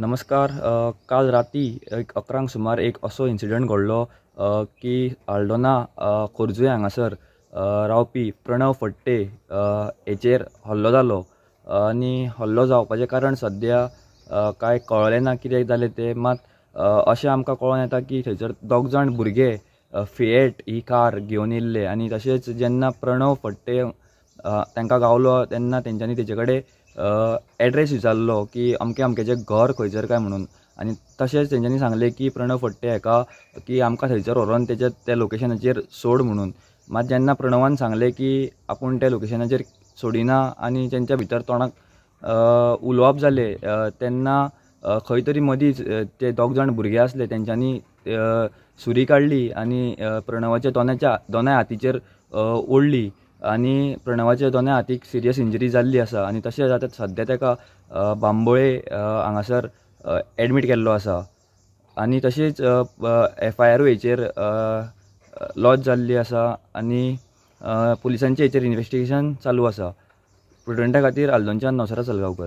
नमस्कार. काल राती एक 11 सुमार एक असो इन्सिडंट घडलो की आल्दोना खोर्जुवे हांगासर रावपी प्रणव फडते हेचेर हल्लो जालो आनी हल्लो जावपाचें कारण सद्या कांय कळलें ना कितें जालें तें. मात अशें आमकां कळोन येता की थंयसर दोग जाण भुरगे फिएट ही कार घेवन येयल्ले आनी तशेंच जेन्ना प्रणव फडते तांकां गावलो तेन्ना तेंच्यांनी तेजे कडेन एड्रेस विचारलो की अमकें अमकेचें घर खंयसर काय म्हणून. आनी तशेंच तेंच्यांनी सांगलें की प्रणव फडते हेका की आमकां थंयसर व्हरोन त्या लोकेशनाचेर सोड म्हणून. मात जेन्ना प्रणवान सांगलें की आपूण त्या लोकेशनाचेर सोडिना आनी तेंच्या भितर तोंडाक उलोवप जालें तेन्ना खंय तरी मदींच ते दोग जाण भुरगे आसले तेंच्यांनी सुरी काडली आनी प्रणवाच्या दोनाय हातीचेर ओडली आनी प्रणवाच्या दोनाय हातीक सिरियस इंजरी जाल्ली आसा. आनी तशें जाता सद्या ताका बांबोळे हांगासर एडमीट केल्लो आसा. आनी तशेंच FIR हेचेर लॉन्च जाल्ली आसा आनी पुलिसांचें हेचेर इन्वेस्टिगेशन चालू आसा. प्रुडंटा खातीर आल्दोंच्यान नवसराज सालगांवकर.